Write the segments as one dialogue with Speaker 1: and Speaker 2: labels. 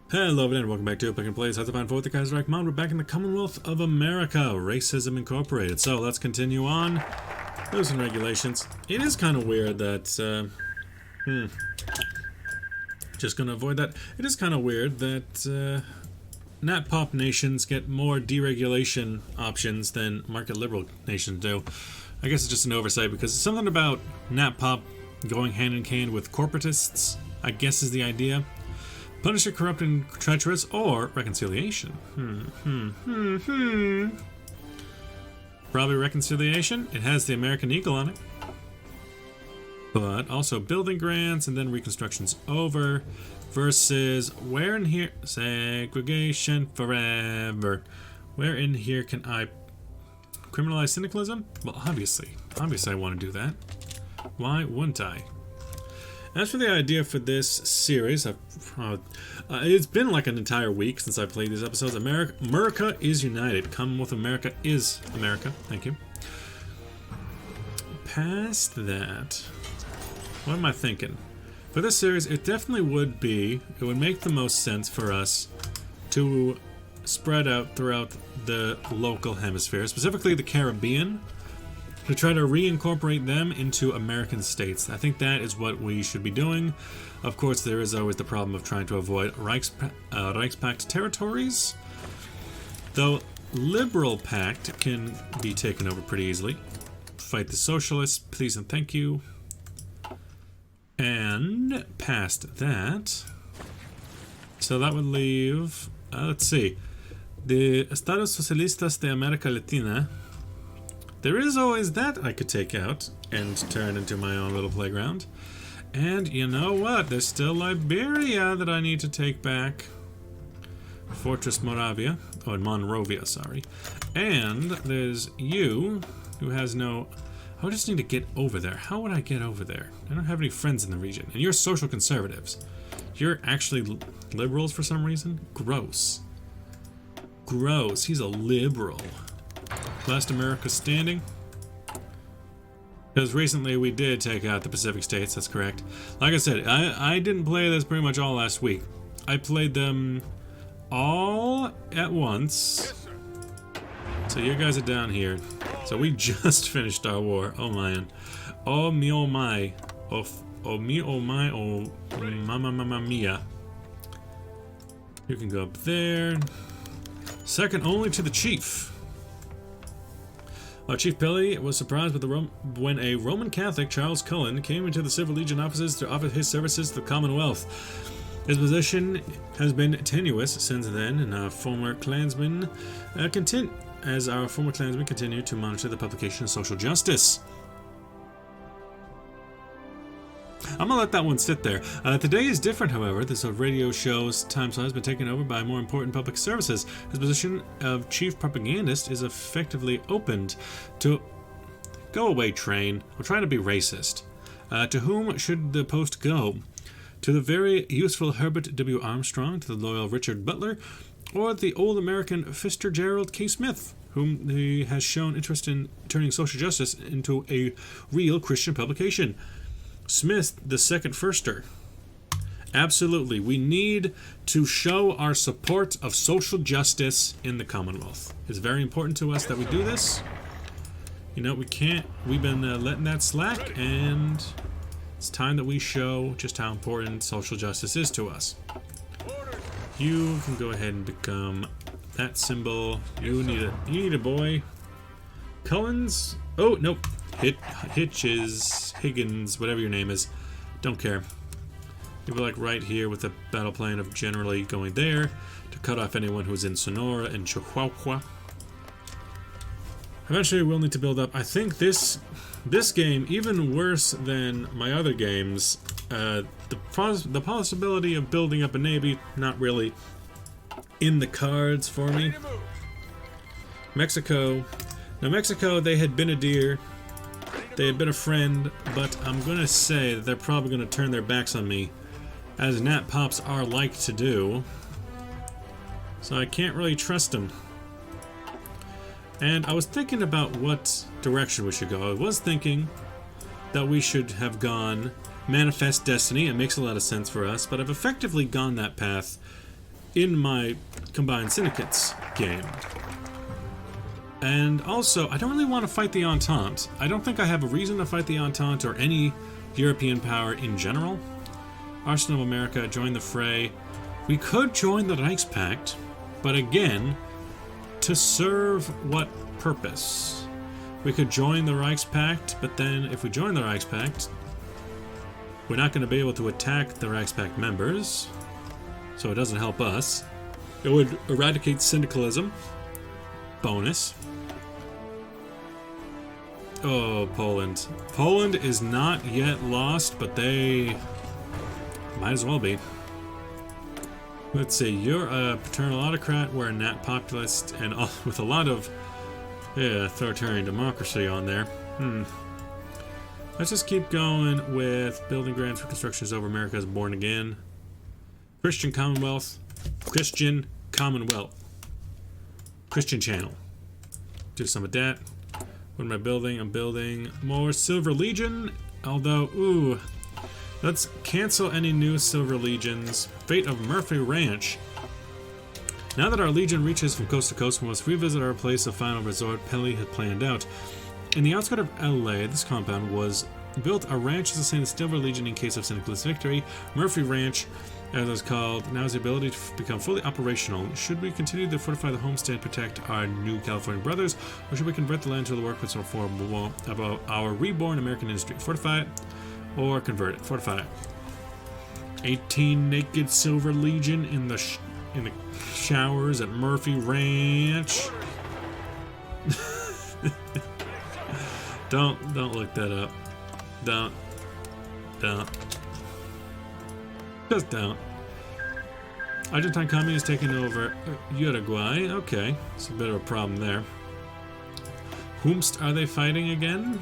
Speaker 1: Hello and welcome back to Pick and Plays. How to find forth the Kaiserreich mod. We're back in the Commonwealth of America, Racism Incorporated. So let's continue on. Rules and regulations. It is kind of weird that, just gonna avoid that. It is kind of weird that, Nat Pop nations get more deregulation options than market liberal nations do. I guess it's just an oversight because it's something about Nat Pop going hand in hand with corporatists, I guess is the idea. Punish a corrupt and treacherous, or reconciliation. Probably reconciliation. It has the American Eagle on it. But also building grants, and then reconstruction's over. Versus, where in here? Segregation forever. Where in here can I criminalize syndicalism? Well, obviously I want to do that. Why wouldn't I? As for the idea for this series, it's been like an entire week since I played these episodes. America is united. Commonwealth of America is America. Thank you. Past that, what am I thinking? For this series, it definitely would make the most sense for us to spread out throughout the local hemisphere, specifically the Caribbean, to try to reincorporate them into American states. I think that is what we should be doing. Of course, there is always the problem of trying to avoid Reichspakt territories, though Liberal Pact can be taken over pretty easily. Fight the Socialists, please and thank you. And past that, so that would leave, let's see, the Estados Socialistas de América Latina. There is always that I could take out and turn into my own little playground. And you know what? There's still Liberia that I need to take back. Fortress Moravia. Oh, Monrovia, sorry. And there's you, who has no... I just need to get over there. How would I get over there? I don't have any friends in the region. And you're social conservatives. You're actually liberals for some reason? Gross. Gross. He's a liberal. Last America standing. Because recently we did take out the Pacific States, that's correct. Like I said, I didn't play this pretty much all last week. I played them all at once. So you guys are down here. So we just finished our war. Oh man. Oh me oh my. Oh me oh my oh mama mia. You can go up there. Second only to the chief. Chief Pelly was surprised when a Roman Catholic, Charles Cullen, came into the Civil Legion offices to offer his services to the Commonwealth. His position has been tenuous since then, and our former clansmen continue to monitor the publication of social justice. I'm gonna let that one sit there. Today is different, however. This radio show's time slot has been taken over by more important public services. His position of chief propagandist is effectively opened to... Go away, train. I'm trying to be racist. To whom should the post go? To the very useful Herbert W. Armstrong, to the loyal Richard Butler, or the old American Fitzgerald K. Smith, whom he has shown interest in turning social justice into a real Christian publication? Smith, the second firster. Absolutely. We need to show our support of social justice in the Commonwealth. It's very important to us that we do this. You know, we've been letting that slack, and it's time that we show just how important social justice is to us. You can go ahead and become that symbol. You need a boy. Cullens? Oh, nope. Higgins, whatever your name is. Don't care. You were like right here with the battle plan of generally going there to cut off anyone who's in Sonora and Chihuahua. Eventually we'll need to build up. I think this game, even worse than my other games, the possibility of building up a navy, not really in the cards for me. Mexico. Now Mexico, they had been a dear. They had been a friend, but I'm going to say that they're probably going to turn their backs on me, as Nat Pops are like to do. So I can't really trust them. And I was thinking about what direction we should go. I was thinking that we should have gone Manifest Destiny. It makes a lot of sense for us, but I've effectively gone that path in my Combined Syndicates game. And also, I don't really want to fight the Entente. I don't think I have a reason to fight the Entente or any European power in general. Arsenal of America, join the fray. We could join the Reichspakt, but again, to serve what purpose? We could join the Reichspakt, but then if we join the Reichspakt, we're not going to be able to attack the Reichspakt members, so it doesn't help us. It would eradicate syndicalism. Bonus. Oh, Poland. Poland is not yet lost, but they might as well be. Let's see, you're a paternal autocrat, we're a nat populist, and with a lot of authoritarian democracy on there. Let's just keep going with building grants for constructions over America is born again. Christian Commonwealth. Christian Commonwealth. Christian Channel. Do some of that. What am I building? I'm building more Silver Legion. Although, ooh. Let's cancel any new Silver Legions. Fate of Murphy Ranch. Now that our Legion reaches from coast to coast, we must revisit our place of final resort Pelly had planned out. In the outskirts of LA, this compound was built a ranch to sustain the Silver Legion in case of Syndicalist victory. Murphy Ranch, as it's called, now has the ability to become fully operational. Should we continue to fortify the homestead, protect our new California brothers, or should we convert the land to the workplace for about our reborn American industry? Fortify it, or convert it. Fortify it. 18 naked Silver Legion in the showers at Murphy Ranch. Don't look that up. Don't. Just don't. Argentine Commune is taking over Uruguay. Okay, it's a bit of a problem there. Whomst are they fighting again?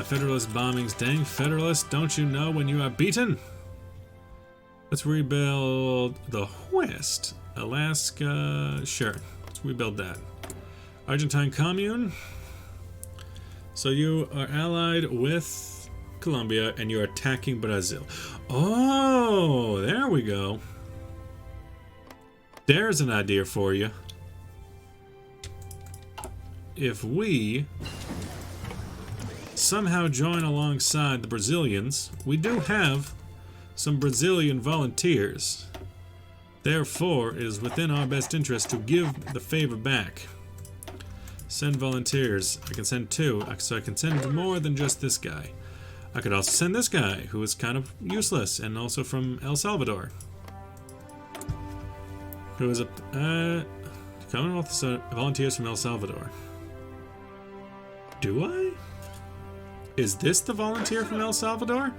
Speaker 1: Federalist bombings. Dang, Federalists, don't you know when you are beaten? Let's rebuild the West. Alaska. Sure, let's rebuild that. Argentine Commune. So you are allied with Colombia and you're attacking Brazil. Oh, there we go. There's an idea for you. If we somehow join alongside the Brazilians, we do have some Brazilian volunteers. Therefore, it is within our best interest to give the favor back. Send volunteers. I can send 2, so I can send more than just this guy. I could also send this guy, who is kind of useless, and also from El Salvador. Who is a Commonwealth volunteers from El Salvador. Do I? Is this the volunteer from El Salvador?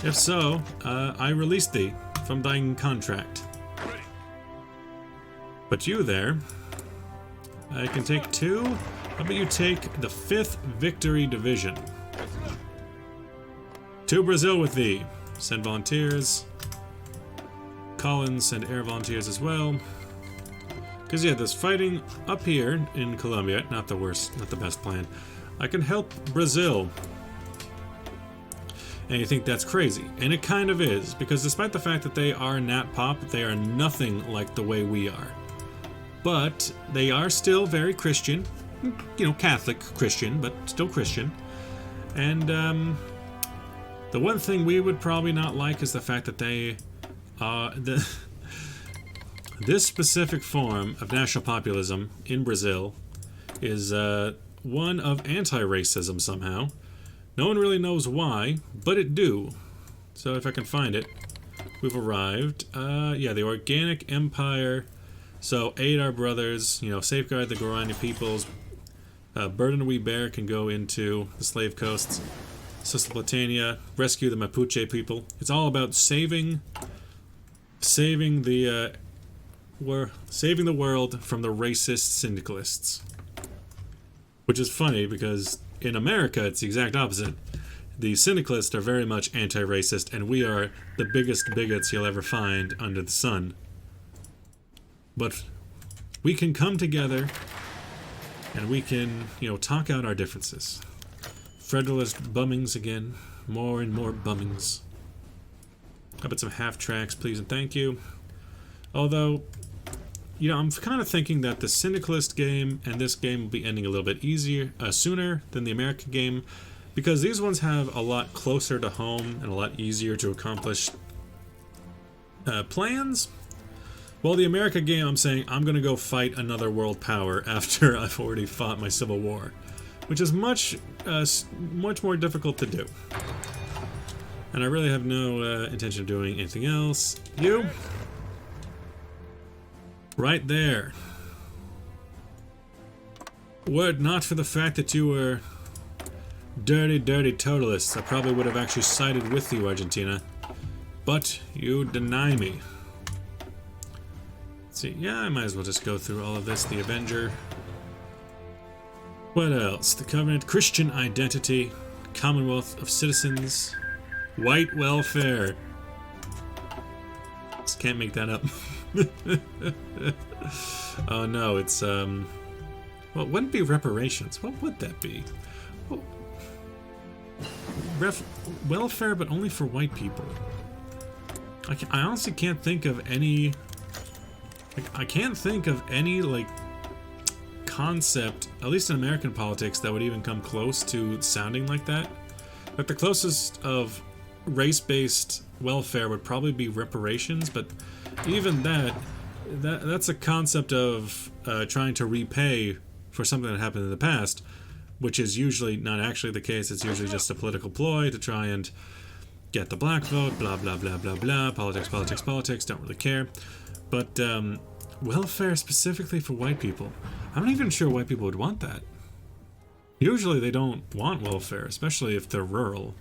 Speaker 1: If so, I release thee from thine contract. But you there, I can take 2. How about you take the 5th Victory Division? To Brazil with thee. Send volunteers. Collins, send air volunteers as well. Because yeah, there's fighting up here in Colombia. Not the worst, not the best plan. I can help Brazil. And you think that's crazy. And it kind of is. Because despite the fact that they are nat pop, they are nothing like the way we are. But they are still very Christian. You know, Catholic Christian, but still Christian. And the one thing we would probably not like is the fact that they this specific form of national populism in Brazil is one of anti-racism somehow. No one really knows why, but it do. So if I can find it, we've arrived. Yeah, the Organic Empire. So aid our brothers, you know, safeguard the Guarani peoples. Burden a Wee Bear can go into the slave coasts. Cisplatina, rescue the Mapuche people. It's all about saving the world from the racist syndicalists. Which is funny because in America it's the exact opposite. The syndicalists are very much anti-racist, and we are the biggest bigots you'll ever find under the sun. But we can come together and we can, you know, talk out our differences. Federalist bummings again. More and more bummings. How about some half tracks, please and thank you. Although, you know, I'm kind of thinking that the Syndicalist game and this game will be ending a little bit sooner than the American game, because these ones have a lot closer to home and a lot easier to accomplish plans. While the America game, I'm saying I'm going to go fight another world power after I've already fought my civil war, which is much more difficult to do. And I really have no intention of doing anything else. You? Right there. Were it not for the fact that you were dirty, dirty totalists, I probably would have actually sided with you, Argentina. But you deny me. Let's see, yeah, I might as well just go through all of this. The Avenger. What else? The Covenant, Christian identity, Commonwealth of Citizens, white welfare. Just can't make that up. Oh no, it's well, it wouldn't be reparations. What would that be? Well, welfare, but only for white people. I honestly can't think of any. I can't think of any like concept, at least in American politics, that would even come close to sounding like that. Like the closest of race-based welfare would probably be reparations, but even that's a concept of trying to repay for something that happened in the past, which is usually not actually the case. It's usually just a political ploy to try and get the black vote, blah, blah, blah, blah, blah. Politics, politics, politics, don't really care. But welfare specifically for white people, I'm not even sure white people would want that. Usually they don't want welfare, especially if they're rural.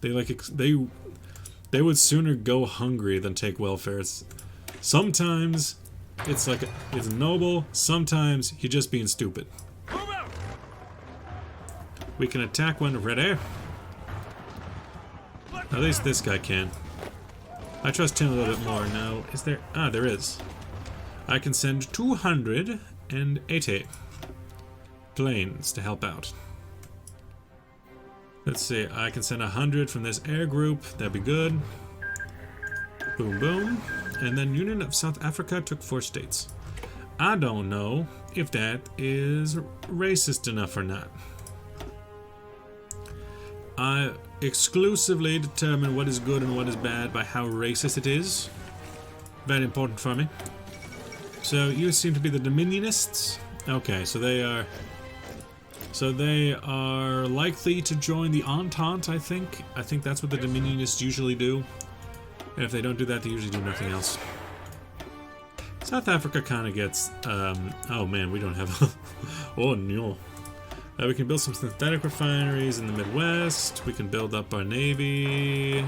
Speaker 1: They would sooner go hungry than take welfare. Sometimes it's noble, sometimes you're just being stupid. We can attack when ready. At least this guy can. I trust him a little bit more now. Is there? Ah, there is. I can send 280 planes to help out. Let's see, I can send 100 from this air group. That'd be good. Boom, boom. And then Union of South Africa took 4 states. I don't know if that is racist enough or not. I exclusively determine what is good and what is bad by how racist it is. Very important for me. So you seem to be the Dominionists. Okay, so they are likely to join the Entente, I think. I think that's what the Dominionists usually do. And if they don't do that, they usually do nothing else. South Africa kind of gets... oh man, we don't have... oh no. We can build some synthetic refineries in the Midwest. We can build up our navy.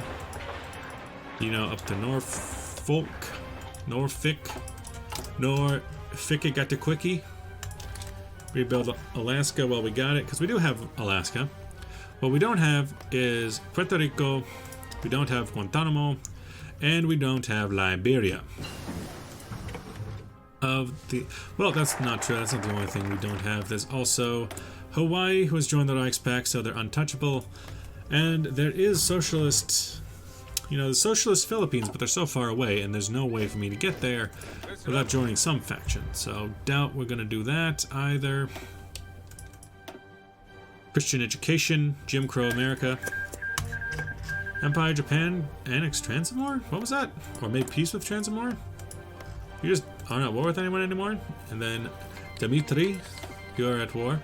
Speaker 1: You know, up to Norfolk. Got the quickie. Rebuild Alaska while we got it, because we do have Alaska. What we don't have is Puerto Rico. We don't have Guantanamo. And we don't have Liberia. Well, that's not true. That's not the only thing we don't have. There's also Hawaii, who has joined the Reichspakt, so they're untouchable. And there is socialist, the socialist Philippines, but they're so far away, and there's no way for me to get there without joining some faction. So, doubt we're going to do that either. Christian education, Jim Crow America. Empire Japan annexed Transamore? What was that? Or made peace with Transamore? You just aren't at war with anyone anymore? And then Dimitri, you're at war.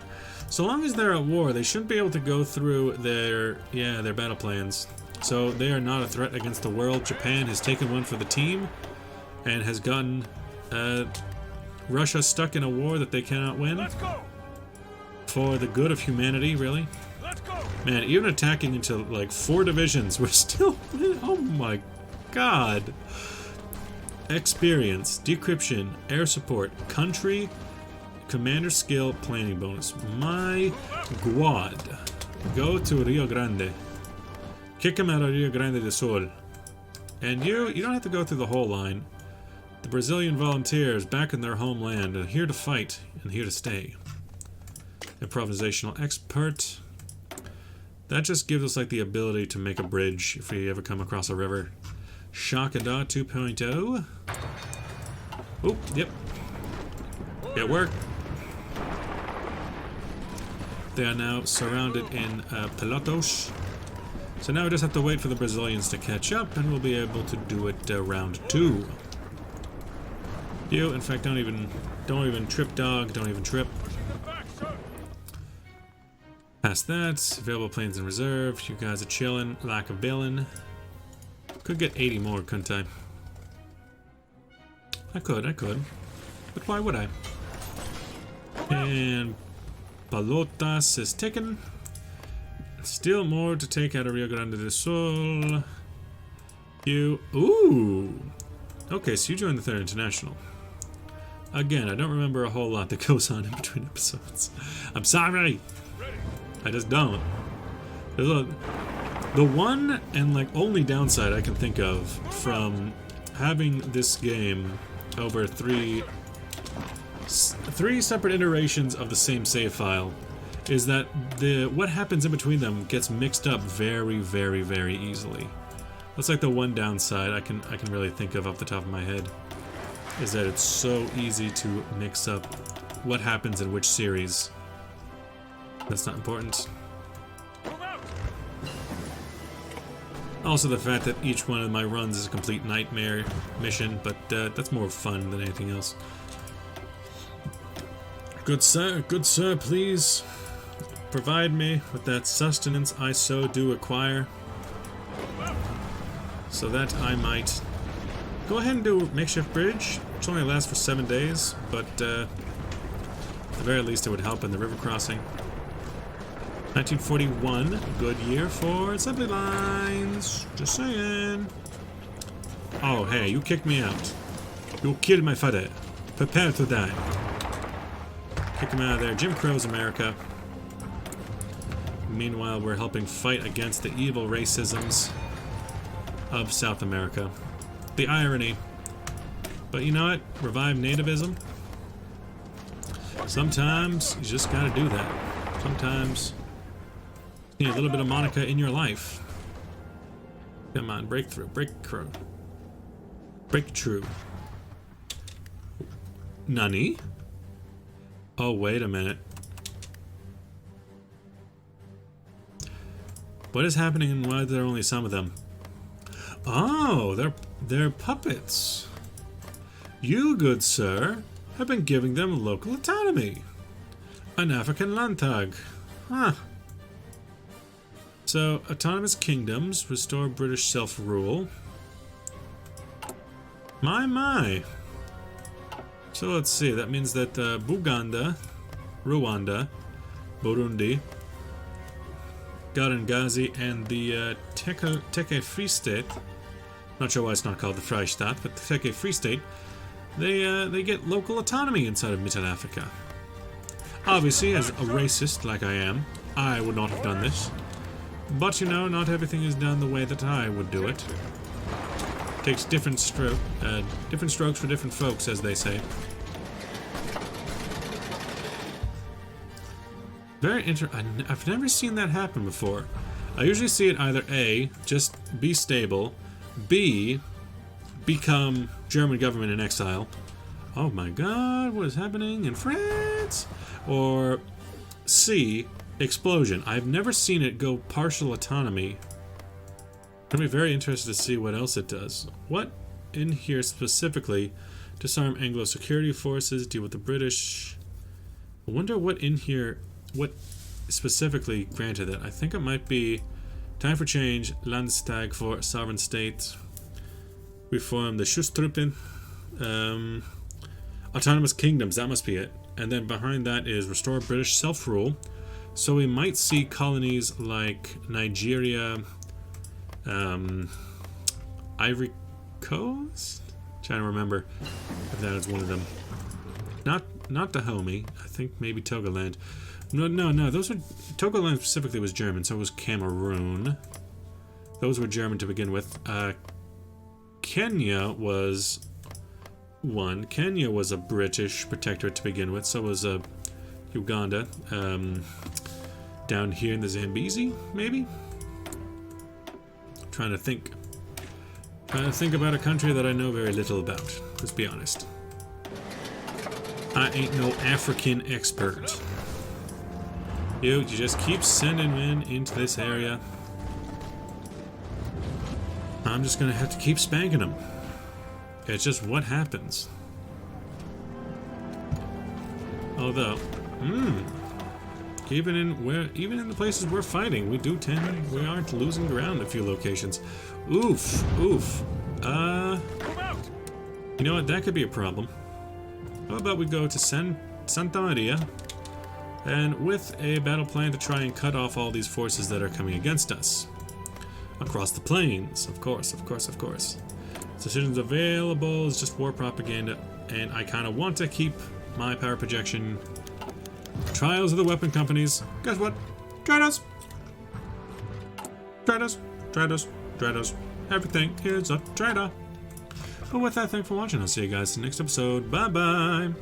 Speaker 1: So long as they're at war, they shouldn't be able to go through their battle plans. So they are not a threat against the world. Japan has taken one for the team and has gotten Russia stuck in a war that they cannot win.
Speaker 2: Let's go.
Speaker 1: For the good of humanity, really.
Speaker 2: Let's go.
Speaker 1: Man, even attacking into like 4 divisions, we're still... Oh my god. Experience, decryption, air support, country, commander skill, planning bonus. My god. Go to Rio Grande. Kick him out of Rio Grande do Sul. And you don't have to go through the whole line. The Brazilian volunteers back in their homeland are here to fight and here to stay. Improvisational expert. That just gives us like the ability to make a bridge if we ever come across a river. Shock and Awe 2.0. Oop, yep. It worked. They are now surrounded in pelotos. So now we just have to wait for the Brazilians to catch up, and we'll be able to do it round 2. You, in fact, don't even trip, dog. Don't even trip. Past that, available planes in reserve. You guys are chilling. Lack of billing. Could get 80 more, couldn't I? I could. But why would I? And Palotas is taken. Still more to take out of Rio Grande do Sul. You... Ooh! Okay, so you joined the 3rd International. Again, I don't remember a whole lot that goes on in between episodes. I'm sorry! I just don't. The one and like only downside I can think of from having this game over three separate iterations of the same save file is that what happens in between them gets mixed up very, very, very easily. That's like the one downside I can really think of off the top of my head, is that it's so easy to mix up what happens in which series. That's not important. Also the fact that each one of my runs is a complete nightmare mission, but that's more fun than anything else. Good sir, please provide me with that sustenance I so do acquire, so that I might go ahead and do a makeshift bridge, which only lasts for 7 days, but at the very least it would help in the river crossing. 1941, good year for assembly lines. Just saying. Oh, hey, you kicked me out. You killed my father. Prepare to die. Kick him out of there. Jim Crow's America. Meanwhile, we're helping fight against the evil racisms of South America. The irony. But you know what? Revive nativism. Sometimes you just gotta do that. Sometimes you need a little bit of Monica in your life. Come on, breakthrough, breakthrough. Breakthrough. Nani? Oh, wait a minute. What is happening and why are there only some of them? Oh, they're puppets. You, good sir, have been giving them local autonomy. An African Landtag. Huh. So, autonomous kingdoms restore British self-rule. My. So let's see, that means that Buganda, Rwanda, Burundi, Garangazi, and the Teke Free State, not sure why it's not called the Freistaat, but the Teke Free State, they get local autonomy inside of Mittel Africa. Obviously, as a racist like I am, I would not have done this. But you know, not everything is done the way that I would do it. Takes different strokes for different folks, as they say. Very I've never seen that happen before. I usually see it either A, just be stable, B, become German government in exile. Oh my god, what is happening in France? Or C, explosion. I've never seen it go partial autonomy. I'm going to be very interested to see what else it does. What in here specifically? Disarm Anglo security forces, deal with the British. I wonder what in here, what specifically granted it. I think it might be time for change, Landstag for sovereign state. Reform the Schutztruppen. Autonomous kingdoms, that must be it. And then behind that is restore British self-rule. So we might see colonies like Nigeria, Ivory Coast? Trying to remember if that is one of them. Not Dahomey. I think maybe Togoland. No. Those were Togoland specifically was German. So was Cameroon. Those were German to begin with. Kenya was one. Kenya was a British protectorate to begin with. So was Uganda. Down here in the Zambezi, maybe? Trying to think about a country that I know very little about. Let's be honest. I ain't no African expert. You just keep sending men into this area. I'm just gonna have to keep spanking them. It's just what happens. Although, even in the places we're fighting, we aren't losing ground in a few locations. Oof. You know what? That could be a problem. How about we go to Santa Maria, and with a battle plan to try and cut off all these forces that are coming against us. Across the plains, of course. Decisions available is just war propaganda, and I kind of want to keep my power projection. Trials of the weapon companies. Guess what? Trados. Everything is a traitor. But with that, thanks for watching. I'll see you guys in the next episode. Bye-bye.